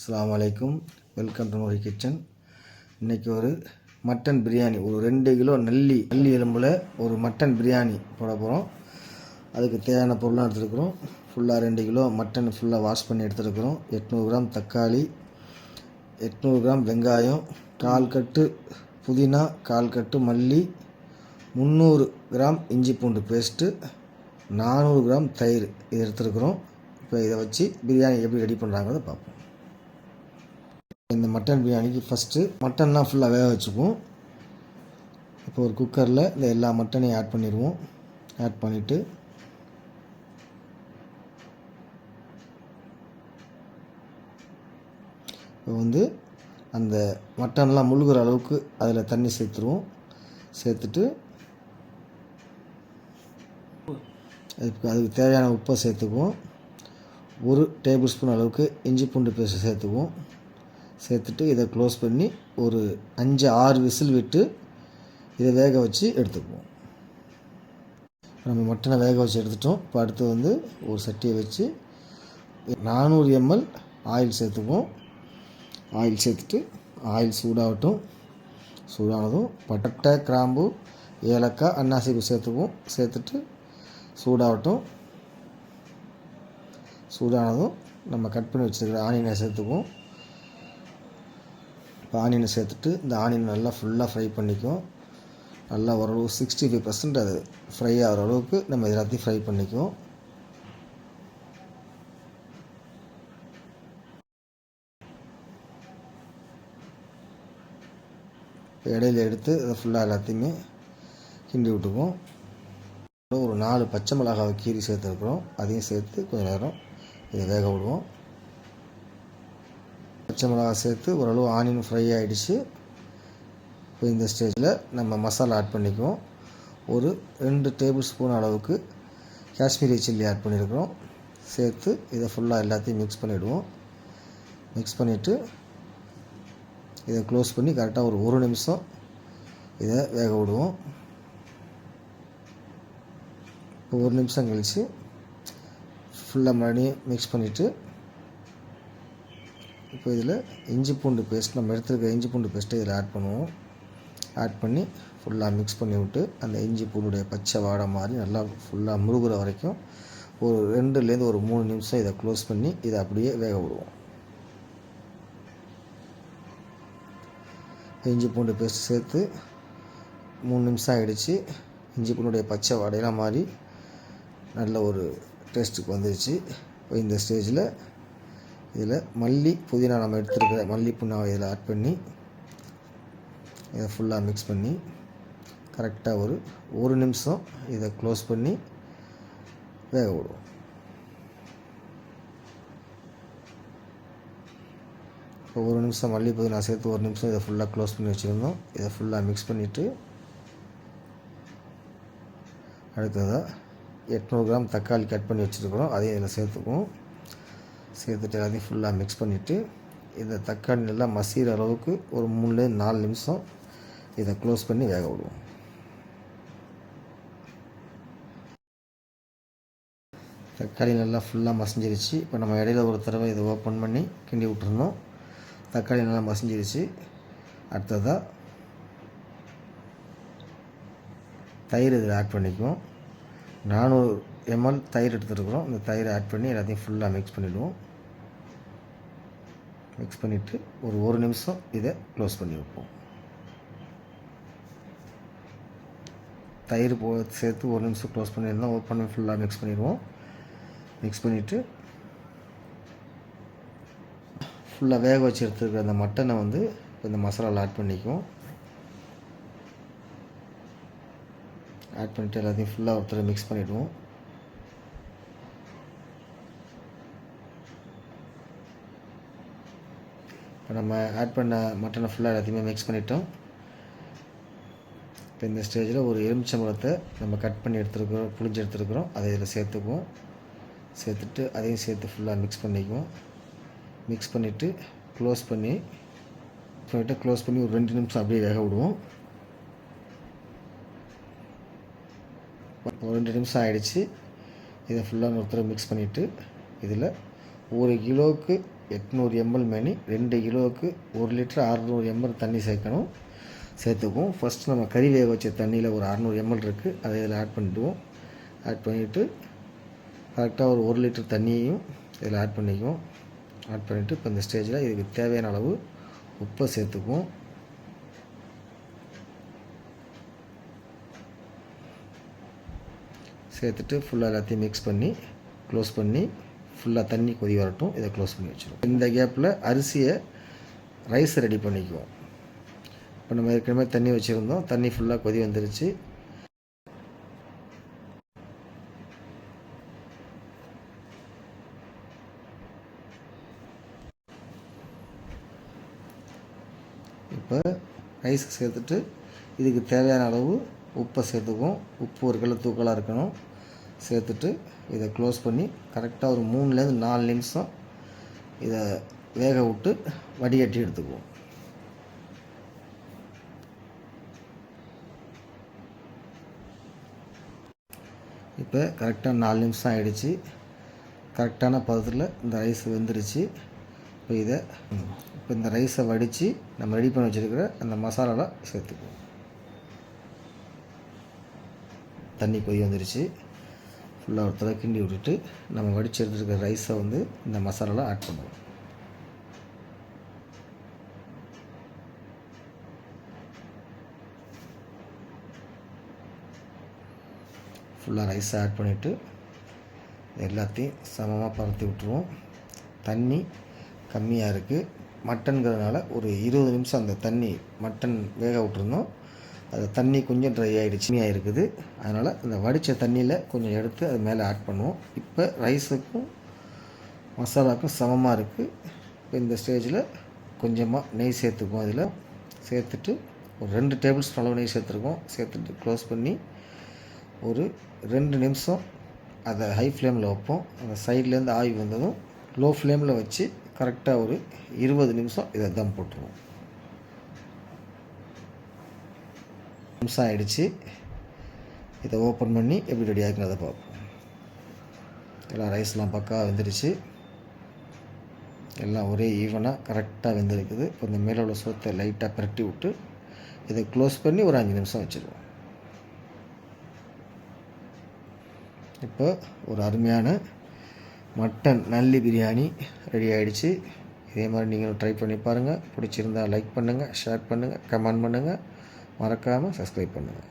அஸ்ஸலாமு அலைக்கும். Welcome to Nouri kitchen. இன்றைக்கி ஒரு மட்டன் பிரியாணி, ஒரு 2 கிலோ நல்லி எலும்பில் ஒரு மட்டன் பிரியாணி போட போகிறோம். அதுக்கு தேவையான பொருளாக எடுத்துருக்குறோம். ஃபுல்லாக 2 கிலோ மட்டன் ஃபுல்லாக வாஷ் பண்ணி எடுத்துருக்குறோம். 800 கிராம் தக்காளி, 800 கிராம் வெங்காயம், 1/4 கட்டு புதினா, 1/4 கட்டு மல்லி, 300 கிராம் இஞ்சி பூண்டு பேஸ்ட்டு, 400 கிராம் தயிர் இது எடுத்துருக்குறோம். இப்போ இதை வச்சு பிரியாணி எப்படி ரெடி பண்ணுறாங்கிறத பார்ப்போம். இந்த மட்டன் பிரியாணிக்கு ஃபஸ்ட்டு மட்டன்லாம் ஃபுல்லாக வேக வச்சுக்குவோம். இப்போ ஒரு குக்கரில் இந்த எல்லா மட்டனையும் ஆட் பண்ணிடுவோம். ஆட் பண்ணிவிட்டு இப்போ அந்த மட்டன்லாம் முழுகிற அளவுக்கு அதில் தண்ணி சேர்த்துருவோம். சேர்த்துட்டு அதுக்கு தேவையான உப்பை சேர்த்துக்குவோம். 1 டேபிள் ஸ்பூன் அளவுக்கு இஞ்சி பூண்டு பேஸ்ட் சேர்த்துக்குவோம். சேர்த்துட்டு இதை க்ளோஸ் பண்ணி ஒரு 5-6 விசில் விட்டு இதை வேக வச்சு எடுத்துக்குவோம். நம்ம மட்டனை வேக வச்சு எடுத்துட்டோம். இப்போ அடுத்து ஒரு சட்டியை வச்சு 400 ml ஆயில் சேர்த்துக்குவோம். ஆயில் சேர்த்துட்டு ஆயில் சூடாகட்டும். சூடானதும் பட்டை, கிராம்பு, ஏலக்காய், அன்னாசிப்பூ சேர்த்துக்குவோம். சேர்த்துட்டு சூடாகட்டும். சூடானதும் நம்ம கட் பண்ணி வச்சுருக்கிற ஆனியனை சேர்த்துக்குவோம். இப்போ ஆனியனை சேர்த்துட்டு இந்த ஆனியன் நல்லா ஃபுல்லாக ஃப்ரை பண்ணிக்குவோம். நல்லா ஓரளவு 65% அது ஃப்ரை ஆகிற அளவுக்கு நம்ம எல்லாத்தையும் ஃப்ரை பண்ணிக்குவோம். இடையில எடுத்து அதை ஃபுல்லாக எல்லாத்தையுமே கிண்டி விட்டுக்குவோம். ஒரு 4 பச்சை மிளகாவை கீரி சேர்த்துருக்குறோம். அதையும் சேர்த்து கொஞ்சம் நேரம் இதை வேக விடுவோம். பச்சை மிளகா சேர்த்து ஓரளவு ஆனியன் ஃப்ரை ஆகிடுச்சு. இப்போ இந்த ஸ்டேஜில் நம்ம மசாலா ஆட் பண்ணிக்குவோம். ஒரு 2 டேபிள் ஸ்பூன் அளவுக்கு காஷ்மீரி சில்லி ஆட் பண்ணியிருக்கிறோம். சேர்த்து இதை ஃபுல்லாக எல்லாத்தையும் மிக்ஸ் பண்ணிவிடுவோம். மிக்ஸ் பண்ணிவிட்டு இதை க்ளோஸ் பண்ணி கரெக்டாக ஒரு 1 நிமிஷம் இதை வேக விடுவோம். இப்போ 1 நிமிஷம் கழித்து ஃபுல்லாக மறுபடியும் மிக்ஸ் பண்ணிவிட்டு இப்போ இதில் இஞ்சி பூண்டு பேஸ்ட், நம்ம எடுத்துருக்க இஞ்சி பூண்டு பேஸ்ட்டை இதில் ஆட் பண்ணுவோம். ஆட் பண்ணி ஃபுல்லாக மிக்ஸ் பண்ணி விட்டு அந்த இஞ்சி பூண்டுடைய பச்சை வாடை மாதிரி நல்லா ஃபுல்லாக முருகிற வரைக்கும் ஒரு 2லேருந்து ஒரு 3 நிமிஷம் இதை க்ளோஸ் பண்ணி இதை அப்படியே வேக விடுவோம். இஞ்சி பூண்டு பேஸ்ட் சேர்த்து 3 நிமிஷம் ஆகிடுச்சு. இஞ்சி பூண்டுடைய பச்சை வாடையெல்லாம் மாறி நல்ல ஒரு டேஸ்ட்டுக்கு வந்துடுச்சு. இந்த ஸ்டேஜில் இதில் மல்லி, புதினா, நம்ம எடுத்துருக்கிற மல்லி புதினாவை இதில் ஆட் பண்ணி இதை ஃபுல்லாக மிக்ஸ் பண்ணி கரெக்டாக ஒரு 1 நிமிஷம் இதை க்ளோஸ் பண்ணி வேக விடுவோம். இப்போ 1 நிமிஷம் மல்லி புதினா சேர்த்து 1 நிமிஷம் இதை ஃபுல்லாக க்ளோஸ் பண்ணி வச்சுருந்தோம். இதை ஃபுல்லாக மிக்ஸ் பண்ணிவிட்டு அடுத்ததாக 800 கிராம் தக்காளி கட் பண்ணி வச்சுருக்கிறோம். அதையும் இதில் சேர்த்துக்குவோம். சேர்த்துட்டு எல்லாத்தையும் ஃபுல்லாக மிக்ஸ் பண்ணிவிட்டு இந்த தக்காளி நல்லா மசிகிற அளவுக்கு ஒரு 3-4 நிமிஷம் இதை க்ளோஸ் பண்ணி வேக விடுவோம். தக்காளி நல்லா ஃபுல்லாக மசிஞ்சிருச்சு. இப்போ நம்ம இடையில ஒரு தடவை இதை ஓப்பன் பண்ணி கிண்டி விட்டுருந்தோம். தக்காளி நல்லா மசிஞ்சிருச்சு. அடுத்ததாக தயிர் இதில் ஆட் பண்ணிக்குவோம். 400 ml தயிர் எடுத்துருக்குறோம். இந்த தயிரை ஆட் பண்ணி எல்லாத்தையும் ஃபுல்லாக மிக்ஸ் பண்ணிவிடுவோம். மிக்ஸ் பண்ணிவிட்டு ஒரு 1 நிமிஷம் இதை க்ளோஸ் பண்ணி வைப்போம். தயிர் சேர்த்து 1 நிமிஷம் க்ளோஸ் பண்ணியிருந்தோம். ஓப்பன் பண்ணி ஃபுல்லாக மிக்ஸ் பண்ணிடுவோம். மிக்ஸ் பண்ணிவிட்டு ஃபுல்லாக வேக வச்சு எடுத்துருக்கிற அந்த மட்டனை இந்த மசாலாவில் ஆட் பண்ணிக்குவோம். ஆட் பண்ணிவிட்டு எல்லாத்தையும் ஃபுல்லாக ஒருத்தர் மிக்ஸ் பண்ணிவிடுவோம். இப்போ நம்ம ஆட் பண்ண மட்டனை ஃபுல்லாக எல்லாத்தையுமே மிக்ஸ் பண்ணிட்டோம். இப்போ இந்த ஸ்டேஜில் ஒரு எலுமிச்சம்பழத்தை நம்ம கட் பண்ணி எடுத்துருக்கிறோம், புளிஞ்சு எடுத்துருக்குறோம். அதை இதில் சேர்த்துக்குவோம். சேர்த்துட்டு அதையும் சேர்த்து ஃபுல்லாக மிக்ஸ் பண்ணிக்குவோம். மிக்ஸ் பண்ணிவிட்டு க்ளோஸ் பண்ணி ஒரு 2 நிமிஷம் அப்படியே வேக விடுவோம். ஒரு 2 நிமிஷம் ஆகிடுச்சு. இதை ஃபுல்லாக ஒருத்தர் மிக்ஸ் பண்ணிவிட்டு இதில் 1 கிலோவுக்கு 800 ml மேனி 2 கிலோவுக்கு 1 லிட்டர் 600 ml தண்ணி சேர்த்துக்குவோம். ஃபஸ்ட்டு நம்ம கறி வேக வச்ச தண்ணியில் ஒரு 600 ml இருக்குது, அதை இதில் ஆட் பண்ணிவிடுவோம். ஆட் பண்ணிவிட்டு கரெக்டாக ஒரு 1 லிட்டர் தண்ணியையும் இதில் ஆட் பண்ணிக்குவோம். ஆட் பண்ணிவிட்டு இப்போ இந்த ஸ்டேஜில் இதுக்கு தேவையான அளவு உப்பை சேர்த்துக்குவோம். சேர்த்துட்டு ஃபுல்லாக எல்லாத்தையும் மிக்ஸ் பண்ணி க்ளோஸ் பண்ணி ஃபுல்லாக தண்ணி கொதி வரட்டும். இதை க்ளோஸ் பண்ணி வச்சுருவோம். இந்த கேப்பில் ரைஸை ரெடி பண்ணிக்குவோம். இப்போ நம்ம ஏற்கனவே தண்ணி வச்சுருந்தோம், தண்ணி ஃபுல்லாக கொதி வந்துருச்சு. இப்போ ரைஸ் சேர்த்துட்டு இதுக்கு தேவையான அளவு உப்பை சேர்த்துக்குவோம். உப்பு ஒரு கிலோ தூக்கலாக இருக்கணும். சேர்த்துட்டு இதை க்ளோஸ் பண்ணி கரெக்டாக ஒரு 3லேருந்து 4 நிமிஷம் இதை வேக விட்டு வடிகட்டி எடுத்துக்குவோம். இப்போ கரெக்டாக 4 நிமிஷம் ஆகிடுச்சு. கரெக்டான பதத்தில் இந்த ரைஸ் வெந்துருச்சு. இப்போ இந்த ரைஸை வடித்து நம்ம ரெடி பண்ணி வச்சுருக்கிற அந்த மசாலாவில் சேர்த்துக்குவோம். தண்ணி கொதி வந்துருச்சு. ஃபுல்லாக ஒரு தடவை கிண்டி விட்டுட்டு நம்ம வடித்து எடுத்துருக்கிற ரைஸை இந்த மசாலாவில் ஆட் பண்ணுவோம். ஃபுல்லாக ரைஸை ஆட் பண்ணிவிட்டு எல்லாத்தையும் சமமாக பரத்தி விட்டுருவோம். தண்ணி கம்மியாக இருக்குது, மட்டன்கிறதுனால ஒரு 20 நிமிஷம் அந்த தண்ணி மட்டன் வேக விட்டுருந்தோம். அது தண்ணி கொஞ்சம் ட்ரை ஆகிடுச்சு, கம்மியாக இருக்குது. அதனால் இந்த வடித்த தண்ணியில் கொஞ்சம் எடுத்து அது மேலே ஆட் பண்ணுவோம். இப்போ ரைஸுக்கும் மசாலாவுக்கும் சமமாக இருக்குது. இப்போ இந்த ஸ்டேஜில் கொஞ்சமாக நெய் சேர்த்துக்குவோம். அதில் சேர்த்துட்டு ஒரு 2 டேபிள் ஸ்பூன் அளவு நெய் சேர்த்துருக்கோம். சேர்த்துட்டு க்ளோஸ் பண்ணி ஒரு 2 நிமிஷம் அதை ஹை ஃப்ளேமில் வைப்போம். அந்த சைட்லேருந்து ஆவி வந்ததும் லோ ஃப்ளேமில் வச்சு கரெக்டாக ஒரு 20 நிமிஷம் இதை தம் போட்டுருவோம். நிமிஷம் ஆகிடுச்சு. இதை ஓப்பன் பண்ணி எப்படி ரெடி ஆகுங்கிறத பார்ப்போம். எல்லாம் ரைஸ்லாம் பக்காவாக வெந்துருச்சு. எல்லாம் ஒரே ஈவனாக கரெக்டாக வெந்திருக்குது. இப்போ இந்த மேலே உள்ள சோத்தை லைட்டாக பிரட்டி விட்டு இதை க்ளோஸ் பண்ணி ஒரு 5 நிமிஷம் வச்சுருவோம். இப்போ ஒரு அருமையான மட்டன் நல்லி பிரியாணி ரெடி ஆகிடுச்சு. இதே மாதிரி நீங்களும் ட்ரை பண்ணி பாருங்கள். பிடிச்சிருந்தால் லைக் பண்ணுங்கள், ஷேர் பண்ணுங்கள், கமெண்ட் பண்ணுங்கள். மறக்காமல் சப்ஸ்கிரைப் பண்ணுங்கள்.